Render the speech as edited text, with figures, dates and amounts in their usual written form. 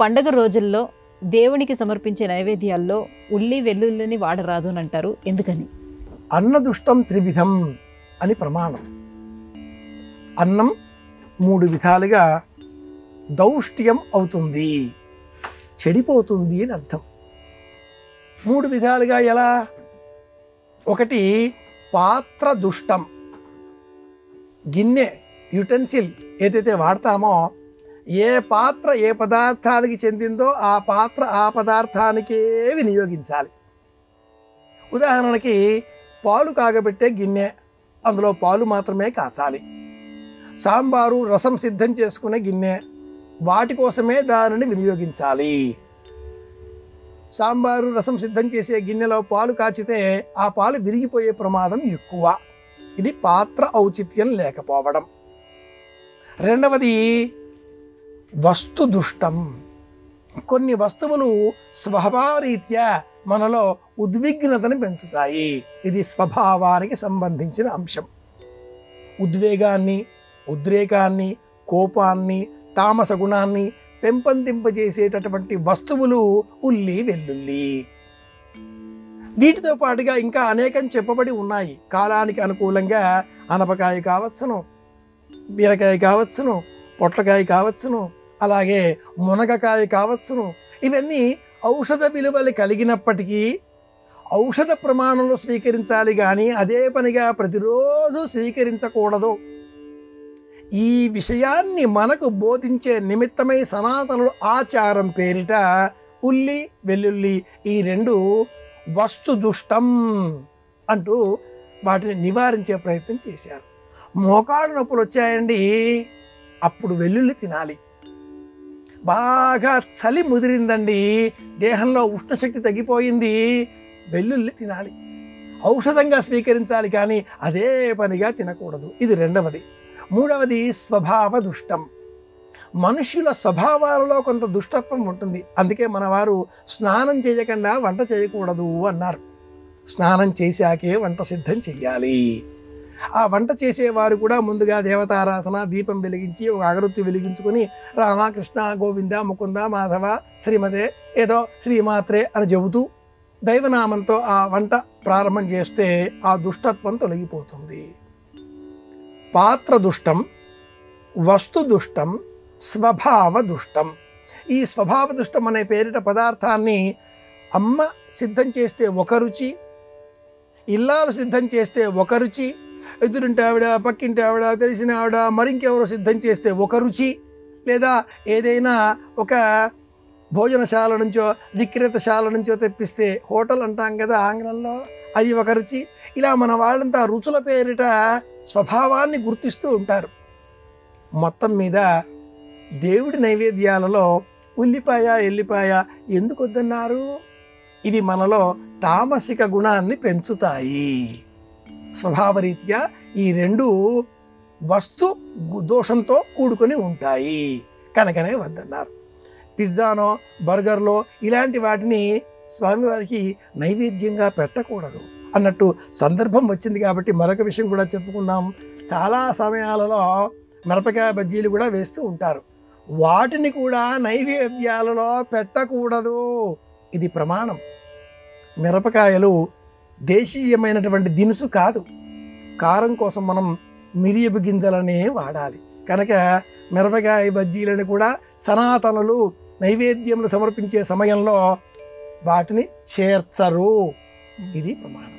పండగ రోజుల్లో దేవునికి సమర్పించే నైవేద్యాల్లో ఉల్లి వెల్లుల్లిని వాడరాదు అని అంటారు. ఎందుకని? అన్నదుష్టం త్రివిధం అని ప్రమాణం. అన్నం 3 విధాలుగా దౌష్ట్యం అవుతుంది, చెడిపోతుంది అని అర్థం. 3 విధాలుగా ఎలా? ఒకటి పాత్ర దుష్టం. గిన్నె, యుటెన్సిల్ ఏదైతే వాడతామో, ఏ పాత్ర ఏ పదార్థానికి చెందిందో ఆ పాత్ర ఆ పదార్థానికే వినియోగించాలి. ఉదాహరణకి పాలు కాగబెట్టే గిన్నె, అందులో పాలు మాత్రమే కాచాలి. సాంబారు రసం సిద్ధం చేసుకునే గిన్నె, వాటి కోసమే దానిని వినియోగించాలి. సాంబారు రసం సిద్ధం చేసే గిన్నెలో పాలు కాచితే ఆ పాలు విరిగిపోయే ప్రమాదం ఎక్కువ. ఇది పాత్ర ఔచిత్యం లేకపోవడం. రెండవది వస్తు దుష్టం. కొన్ని వస్తువులు స్వభావరీత్యా మనలో ఉద్విగ్నతను పెంచుతాయి. ఇది స్వభావానికి సంబంధించిన అంశం. ఉద్వేగాన్ని, ఉద్రేకాన్ని, కోపాన్ని, తామస గుణాన్ని పెంపొందింపజేసేటటువంటి వస్తువులు ఉల్లి వెల్లుల్లి. వీటితో పాటుగా ఇంకా అనేకం చెప్పబడి ఉన్నాయి. కాలానికి అనుకూలంగా అనపకాయ కావచ్చును, బీరకాయ కావచ్చును, పొట్లకాయ కావచ్చును, అలాగే మునగకాయ కావచ్చును. ఇవన్నీ ఔషధ విలువలు కలిగినప్పటికీ ఔషధ ప్రమాణంలో స్వీకరించాలి, కానీ అదే పనిగా ప్రతిరోజు స్వీకరించకూడదు. ఈ విషయాన్ని మనకు బోధించే నిమిత్తమై సనాతనులు ఆచారం పేరిట ఉల్లి వెల్లుల్లి ఈ 2 వస్తు దుష్టం అంటూ వాటిని నివారించే ప్రయత్నం చేశారు. మోకాళ్ళ నొప్పులు వచ్చాయండి, అప్పుడు వెల్లుల్లి తినాలి. బాగా చలి ముదిరిందండి, దేహంలో ఉష్ణశక్తి తగ్గిపోయింది, వెల్లుల్లి తినాలి. ఔషధంగా స్వీకరించాలి, కానీ అదే పనిగా తినకూడదు. ఇది రెండవది. మూడవది స్వభావ దుష్టం. మనుష్యుల స్వభావాలలో కొంత దుష్టత్వం ఉంటుంది. అందుకే మన వారు స్నానం చేయకుండా వంట చేయకూడదు అన్నారు. స్నానం చేశాకే వంట సిద్ధం చెయ్యాలి. ఆ వంట చేసేవారు కూడా ముందుగా దేవతారాధన, దీపం వెలిగించి ఒక అగరొత్తి వెలిగించుకొని రామకృష్ణ గోవింద ముకుంద మాధవ శ్రీమతే ఏదో శ్రీమాత్రే అని చెబుతూ దైవనామంతో ఆ వంట ప్రారంభం చేస్తే ఆ దుష్టత్వం తొలగిపోతుంది. పాత్ర దుష్టం, వస్తు దుష్టం, స్వభావ దుష్టం. ఈ స్వభావ దుష్టం అనే పేరిట పదార్థాన్ని అమ్మ సిద్ధం చేస్తే ఒక రుచి, ఇల్లాలు సిద్ధం చేస్తే ఒక రుచి, ఎదురింటి ఆవిడ, పక్కింటి ఆవిడ, తెలిసిన ఆవిడ, మరింకెవరో సిద్ధం చేస్తే ఒక రుచి, లేదా ఏదైనా ఒక భోజనశాల నుంచో విక్రేతశాల నుంచో తెప్పిస్తే హోటల్ అంటాం కదా ఆంగ్లంలో, అది ఒక రుచి. ఇలా మన వాళ్ళంతా రుచుల పేరిట స్వభావాన్ని గుర్తిస్తూ ఉంటారు. మొత్తం మీద దేవుడి నైవేద్యాలలో ఉల్లిపాయ ఎల్లిపాయ ఎందుకు వద్దన్నారు? ఇవి మనలో తామసిక గుణాన్ని పెంచుతాయి. స్వభావరీత్యా ఈ 2 వస్తు దోషంతో కూడుకొని ఉంటాయి, కనుకనే వద్దన్నారు. పిజ్జానో బర్గర్లో ఇలాంటి వాటిని స్వామివారికి నైవేద్యంగా పెట్టకూడదు అన్నట్టు సందర్భం వచ్చింది కాబట్టి మరొక విషయం కూడా చెప్పుకుందాం. చాలా సమయాలలో మిరపకాయ బజ్జీలు కూడా వేస్తూ ఉంటారు. వాటిని కూడా నైవేద్యాలలో పెట్టకూడదు. ఇది ప్రమాణం. మిరపకాయలు దేశీయమైనటువంటి దినుసు కాదు. కారం కోసం మనం మిరియపు గింజలనే వాడాలి. కనుక మిరపకాయ బజ్జీలను కూడా సనాతనులు నైవేద్యములు సమర్పించే సమయంలో వాటిని చేర్చరు. ఇది ప్రమాణం.